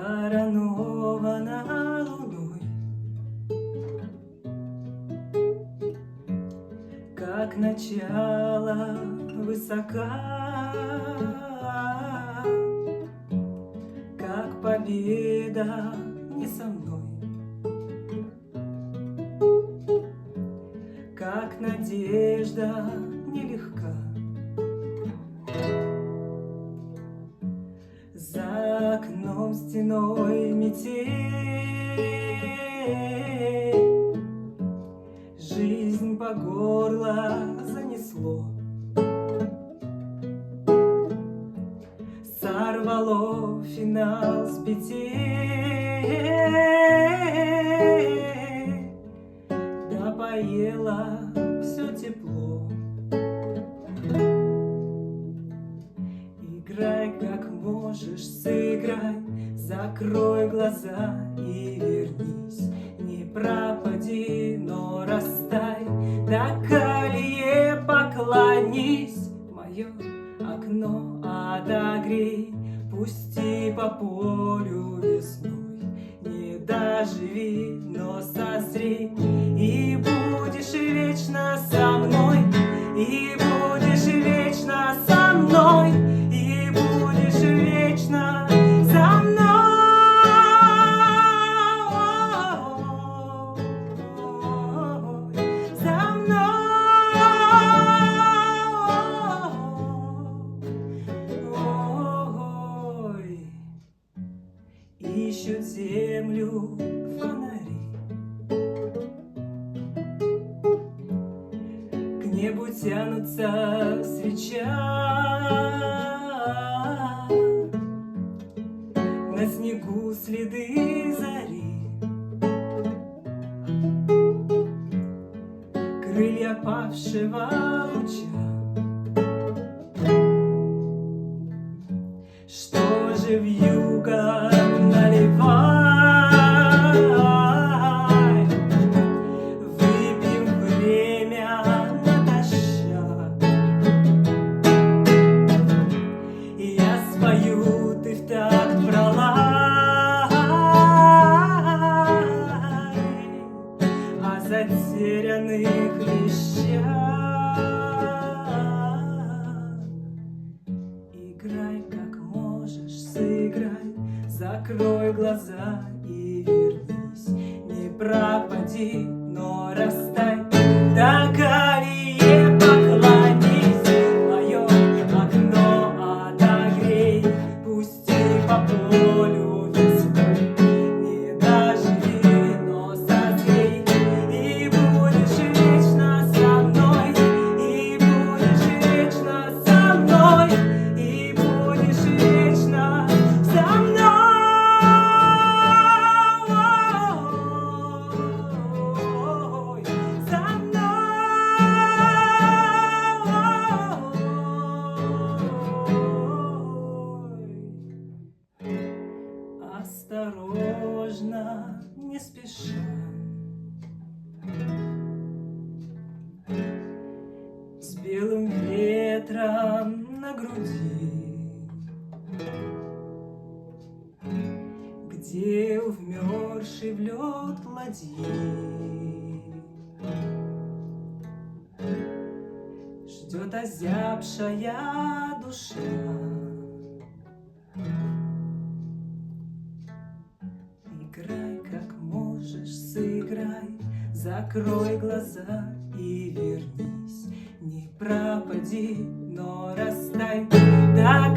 коронована луной, как начало высока, как победа не со мной, как надежда нелегка. За окном стеной метель, жизнь по горло занесло, сорвало финал с петель, да поело все тепло. Играй, как можешь, сыграй, закрой глаза и вернись. Не пропади, но растай, до колье поклонись. Мое окно отогрей, пусти по полю весной. Не доживи, но созрей, и будешь вечно со мной, и будешь вечно со мной, и будешь вечно со мной, со мной. Ищут землю фонари, к небу тянутся свеча, на снегу следы зари, крылья павшего луча. Что же вьюга, наливай, выпьем время натощак. Я спою, ты в такт пролай о затерянных вещах. Играй, как можешь, сыграй, закрой глаза и вернись. Не пропади, но растай, до колье поклонись. Мое окно отогрей, пусти по полю весной. Не доживи, но созрей, и будешь вечно со мной, и будешь вечно со мной, и будешь вечно со мной, со мной. Осторожно, не спеша, с белым ветром на груди, где увмерший в лед ладьи ждет озябшая душа. Играй, как можешь, сыграй, закрой глаза и вернись. Не пропади, но растай, до